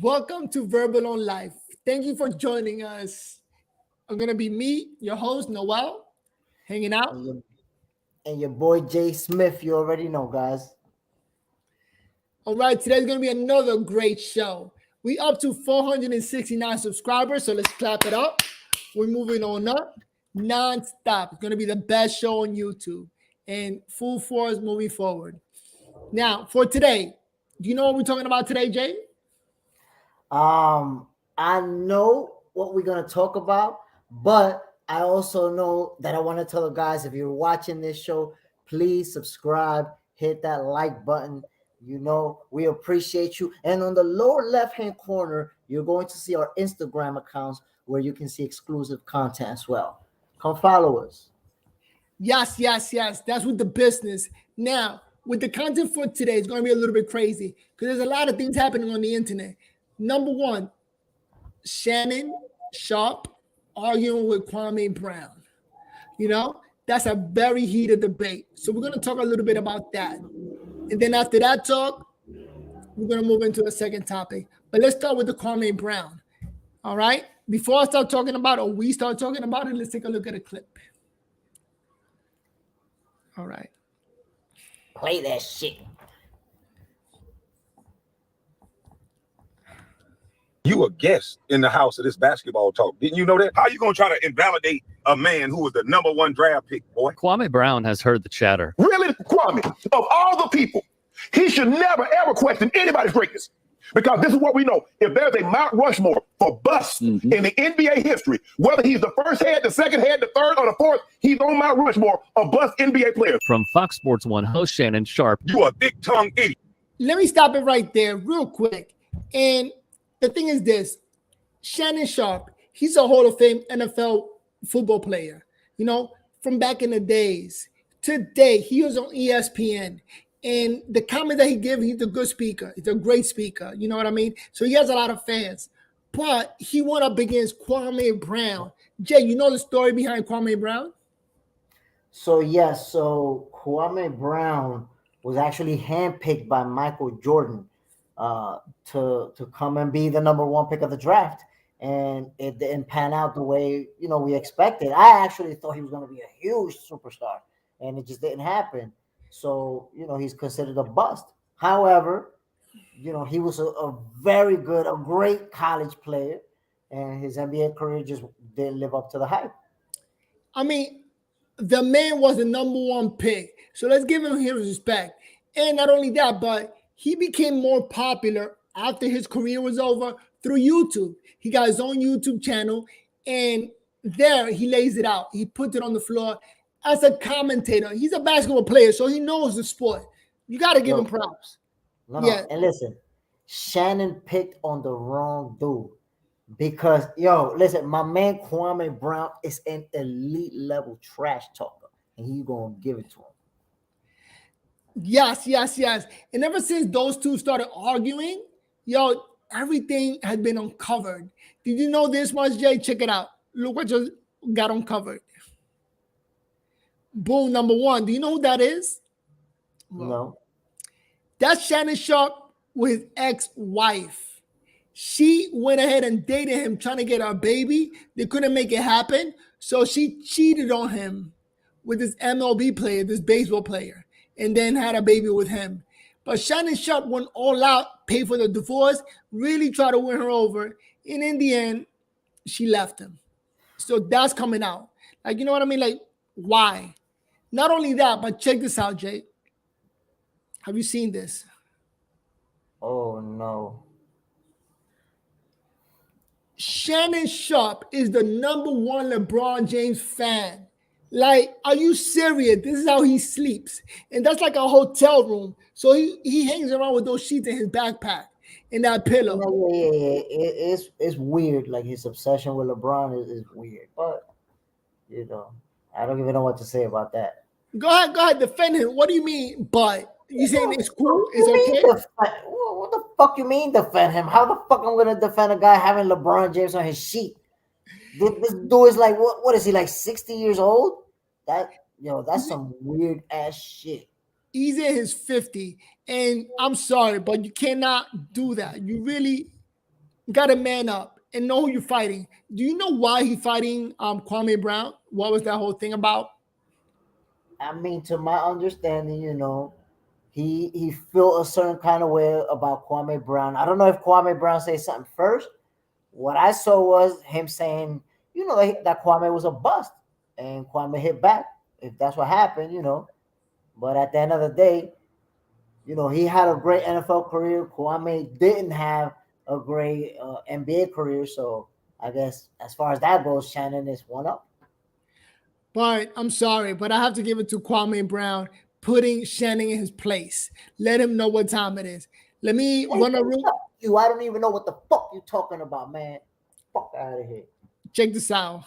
Welcome to Verbalonlife. Thank you for joining us. I'm gonna be me, your host Noel, hanging out. And your boy Jay Smith, you already know, guys. All right, today's gonna be another great show. We up to 469 subscribers, so let's clap it up. We're moving on up non-stop. It's gonna be the best show on YouTube and full force moving forward. Now, for today, do you know what we're talking about today, Jay? I know what we're gonna talk about, but I also know that I want to tell the guys, if you're watching this show, please subscribe, hit that like button. You know, we appreciate you. And on the lower left-hand corner, you're going to see our Instagram accounts where you can see exclusive content as well. Come follow us. Yes, yes, yes. That's with the business. Now, with the content for today, it's going to be a little bit crazy because there's a lot of things happening on the internet. Number one, Shannon Sharpe arguing with Kwame Brown. You know, that's a very heated debate. So we're going to talk a little bit about that. And then after that talk, we're going to move into the second topic. But let's start with the Kwame Brown. All right. Before I start talking about it, or we start talking about it, let's take a look at a clip. All right. Play that shit. You a guest in the house of this basketball talk. Didn't you know that? How you gonna try to invalidate a man who was the #1 draft pick, boy? Kwame Brown has heard the chatter. Really, Kwame, of all the people, he should never, ever question anybody's greatness. Because this is what we know. If there's a Mount Rushmore for busts in the NBA history, whether he's the first head, the second head, the third, or the fourth, he's on Mount Rushmore of bust NBA players. From Fox Sports 1 host Shannon Sharpe. You a big-tongued idiot. Let me stop it right there real quick. And the thing is this, Shannon Sharpe, he's a Hall of Fame NFL football player, you know, from back in the days. Today, he was on ESPN. And the comment that he gives, he's a good speaker. He's a great speaker. You know what I mean? So he has a lot of fans. But he went up against Kwame Brown. Jay, you know the story behind Kwame Brown? So yes, so Kwame Brown was actually handpicked by Michael Jordan to come and be the #1 pick of the draft, and it didn't pan out the way we expected. I actually thought he was going to be a huge superstar, and it just didn't happen. So he's considered a bust. However, he was a very good, a great college player, and his NBA career just didn't live up to the hype. I mean, the man was the #1 pick, so let's give him his respect. And not only that, but he became more popular after his career was over through YouTube. He got his own YouTube channel, and there he lays it out. He puts it on the floor as a commentator. He's a basketball player, so he knows the sport. You got to give him props. No. And listen, Shannon picked on the wrong dude because, listen, my man Kwame Brown is an elite level trash talker, and he's going to give it to him. Yes. And ever since those two started arguing, everything had been uncovered. Did you know this much, Jay? Check it out. Look what just got uncovered. Boom, #1. Do you know who that is? No. That's Shannon Sharpe with his ex-wife. She went ahead and dated him, trying to get our baby. They couldn't make it happen. So she cheated on him with this MLB player, this baseball player, and then had a baby with him. But Shannon Sharpe went all out, paid for the divorce, really tried to win her over. And in the end, she left him. So that's coming out. Like, you know what I mean? Like, why? Not only that, but check this out, Jay. Have you seen this? Oh, no. Shannon Sharpe is the #1 LeBron James fan. Like, are you serious? This is how he sleeps. And that's like a hotel room. So he hangs around with those sheets in his backpack and that pillow. Yeah. It's weird. Like, his obsession with LeBron is weird. But, I don't even know what to say about that. Go ahead, defend him. What do you mean? But you saying it's cool? It's okay? What the fuck you mean defend him? How the fuck I'm gonna defend a guy having LeBron James on his sheet? This dude is like, what is he, like 60 years old? That's some weird ass shit. He's in his 50, and I'm sorry, but you cannot do that. You really got to man up and know who you're fighting. Do you know why he's fighting Kwame Brown? What was that whole thing about? I mean, to my understanding, he felt a certain kind of way about Kwame Brown. I don't know if Kwame Brown said something first. What I saw was him saying, that Kwame was a bust, and Kwame hit back. If that's what happened. But at the end of the day, he had a great NFL career. Kwame didn't have a great NBA career. So I guess as far as that goes, Shannon is one up. But I'm sorry, but I have to give it to Kwame Brown putting Shannon in his place. Let him know what time it is. Let me run a room. I don't even know what the fuck you talking about, man. Fuck out of here. Check this out.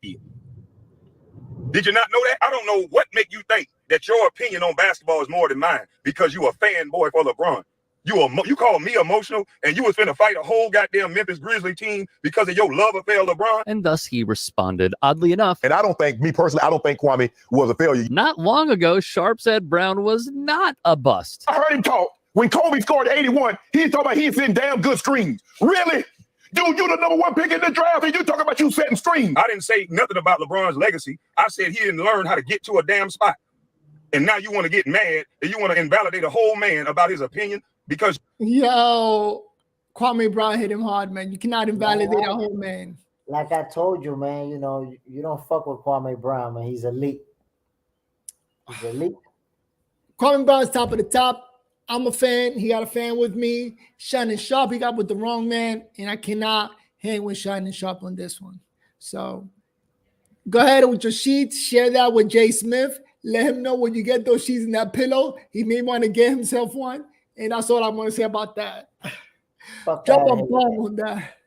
Did you not know that? I don't know what make you think that your opinion on basketball is more than mine because you a fanboy for LeBron. You call me emotional, and you was finna fight a whole goddamn Memphis Grizzly team because of your love affair, LeBron. And thus he responded, oddly enough. And I don't think Kwame was a failure. Not long ago, Sharpe said Brown was not a bust. I heard him talk. When Kobe scored 81, he talking about he's setting damn good screens. Really? Dude, you the number one pick in the draft, and you talking about you setting screens. I didn't say nothing about LeBron's legacy. I said he didn't learn how to get to a damn spot. And now you want to get mad and you want to invalidate a whole man about his opinion because... Yo, Kwame Brown hit him hard, man. You cannot invalidate a whole man. Like I told you, man, you don't fuck with Kwame Brown, man. He's elite. He's elite. Kwame Brown's top of the top. I'm a fan. He got a fan with me. Shannon Sharpe, he got with the wrong man, and I cannot hang with Shannon Sharpe on this one. So go ahead with your sheets. Share that with Jay Smith. Let him know when you get those sheets in that pillow, he may want to get himself one. And that's all I'm going to say about that. Drop a bomb on that.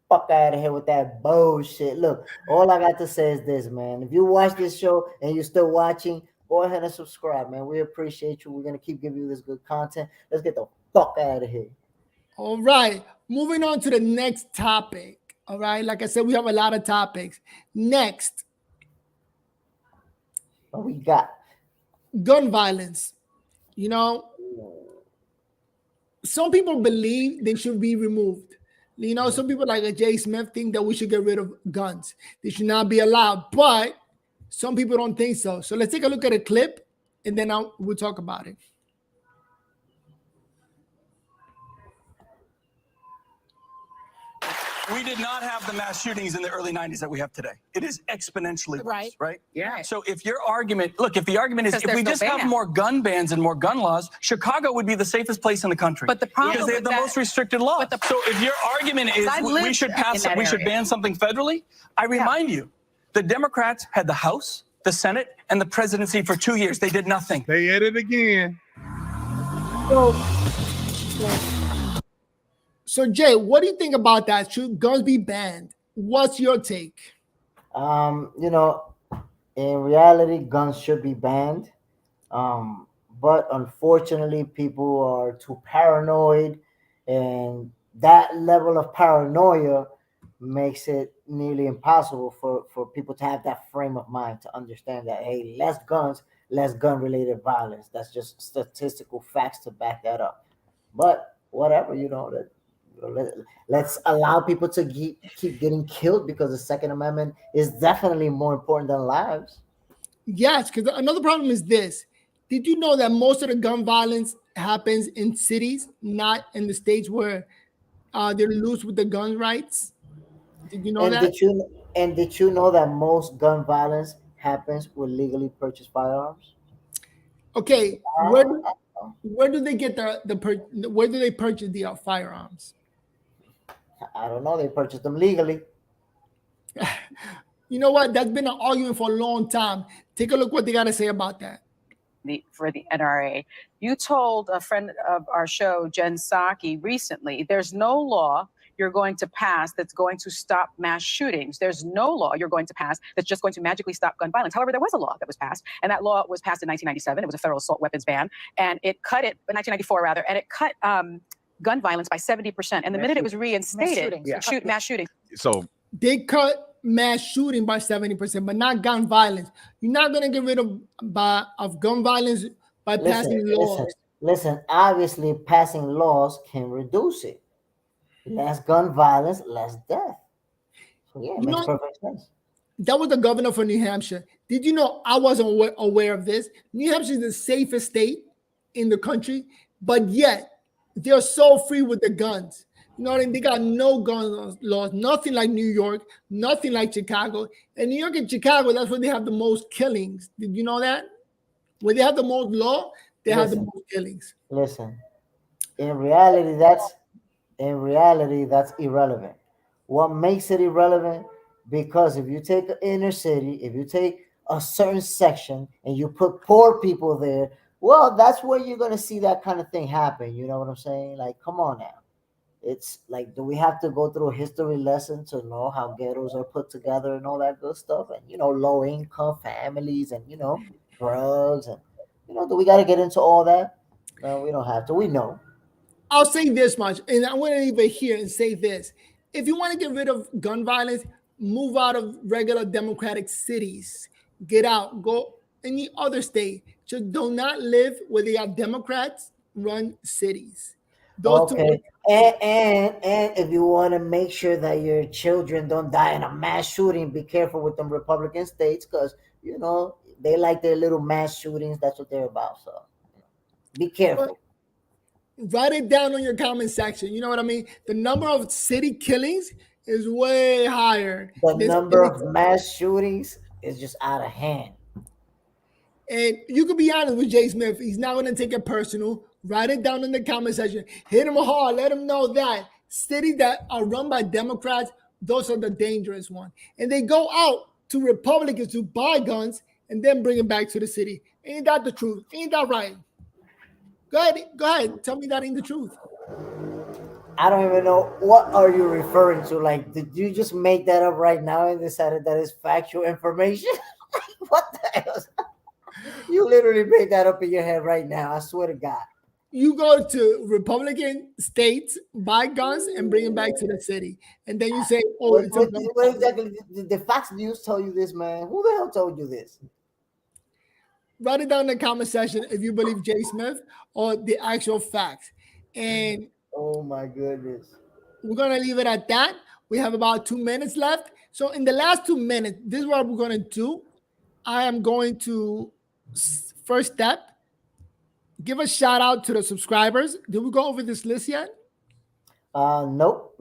Fuck out of here with that bullshit. Look, all I got to say is this, man. If you watch this show and you're still watching, go ahead and subscribe, man. We appreciate you. We're going to keep giving you this good content. Let's get the fuck out of here. All right. Moving on to the next topic. All right. Like I said, we have a lot of topics. Next. What we got? Gun violence. Some people believe they should be removed. Some people like a Jay Smith think that we should get rid of guns. They should not be allowed. But some people don't think so. So let's take a look at a clip, and then we'll talk about it. We did not have the mass shootings in the early 90s that we have today. It is exponentially worse, right? Yeah. So if your argument, if the argument is if we just have more gun bans and more gun laws, Chicago would be the safest place in the country. But the problem because they have the most restricted laws. So if your argument is we should ban something federally, I remind you, the Democrats had the House, the Senate, and the presidency for 2 years. They did nothing. They at it again. So Jay, what do you think about that? Should guns be banned? What's your take? In reality, guns should be banned. But unfortunately, people are too paranoid, and that level of paranoia makes it nearly impossible for people to have that frame of mind to understand that, hey, less guns, less gun-related violence. That's just statistical facts to back that up. But whatever, let's allow people to keep getting killed, because the Second Amendment is definitely more important than lives. Yes, because another problem is this. Did you know that most of the gun violence happens in cities, not in the states where they're loose with the gun rights? Did you know that? Did you know that most gun violence happens with legally purchased firearms? Okay, where do they get where do they purchase the firearms? I don't know. They purchased them legally. You know what? That's been an argument for a long time. Take a look what they got to say about that. For the NRA. You told a friend of our show, Jen Psaki, recently, there's no law you're going to pass that's going to stop mass shootings. There's no law you're going to pass that's just going to magically stop gun violence. However, there was a law that was passed, and that law was passed in 1997. It was a federal assault weapons ban, and it cut it, 1994 rather, and it cut gun violence by 70%. And the minute it was reinstated, mass shootings. So they cut mass shooting by 70%, but not gun violence. You're not going to get rid of gun violence by passing laws. Listen, obviously passing laws can reduce it. Less gun violence, less death. So yeah, it You makes know, perfect sense. that was the governor for New Hampshire. Did you know I wasn't aware of this? New Hampshire is the safest state in the country, but yet they're so free with the guns. You know what I mean? They got no gun laws, nothing like New York, nothing like Chicago. And New York and Chicago, that's where they have the most killings. Did you know that? Where they have the most law, they have the Listen, most killings. listen. In reality, that's irrelevant. What makes it irrelevant? Because if you take an inner city, if you take a certain section and you put poor people there, well, that's where you're gonna see that kind of thing happen. You know what I'm saying? Like, come on now. It's like, do we have to go through a history lesson to know how ghettos are put together and all that good stuff? And low income families and drugs and do we got to get into all that? No, we don't have to. We know. I'll say this much, and I want to leave it here and say this. If you want to get rid of gun violence, move out of regular democratic cities. Get out. Go any other state. Just do not live where they have Democrats run cities. Those two. Okay. And if you want to make sure that your children don't die in a mass shooting, be careful with them Republican states because they like their little mass shootings. That's what they're about. So be careful. Write it down on your comment section. You know what I mean? The number of city killings is way higher. The number of mass shootings is just out of hand. And you can be honest with Jay Smith. He's not going to take it personal. Write it down in the comment section. Hit him hard. Let him know that cities that are run by Democrats, those are the dangerous ones. And they go out to Republicans to buy guns and then bring them back to the city. Ain't that the truth? Ain't that right? Go ahead. Tell me that ain't the truth. I don't even know what are you referring to. Like, did you just make that up right now and decided that is factual information? What the hell? You literally made that up in your head right now. I swear to God. You go to Republican states, buy guns, and bring them back to the city. And then you say, oh, what exactly did the Fox News tell you this, man? Who the hell told you this? Write it down in the comment section if you believe Jay Smith or the actual facts. And oh my goodness. We're going to leave it at that. We have about 2 minutes left. So in the last 2 minutes, this is what we're going to do. I am going to, first step, give a shout out to the subscribers. Did we go over this list yet? Nope.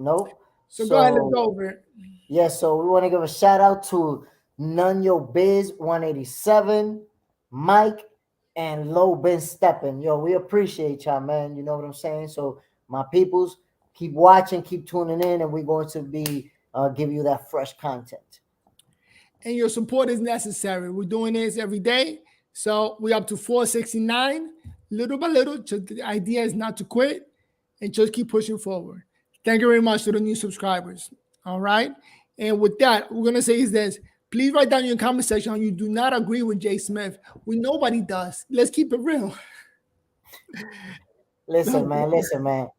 So go ahead, let's go over it. Yeah, so we want to give a shout out to None Yo Biz 187, Mike, and Low Ben Steppen. Yo, we appreciate y'all, man. You know what I'm saying? So my peoples, keep watching, keep tuning in, and we're going to be give you that fresh content. And your support is necessary. We're doing this every day. So we're up to 469. Little by little, just the idea is not to quit and just keep pushing forward. Thank you very much to the new subscribers. All right. And with that, we're going to say is this. Please write down in your comment section how you do not agree with Jay Smith. Nobody does. Let's keep it real. Listen, man.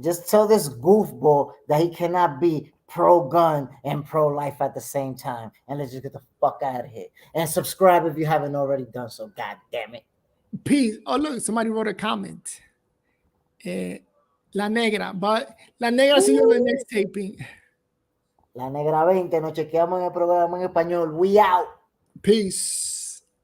Just tell this goofball that he cannot be pro-gun and pro-life at the same time. And let's just get the fuck out of here. And subscribe if you haven't already done so. God damn it. Peace. Oh, look, somebody wrote a comment. La Negra. But La Negra, see you on the next taping. La Negra 20, nos chequeamos en el programa en español. We out. Peace.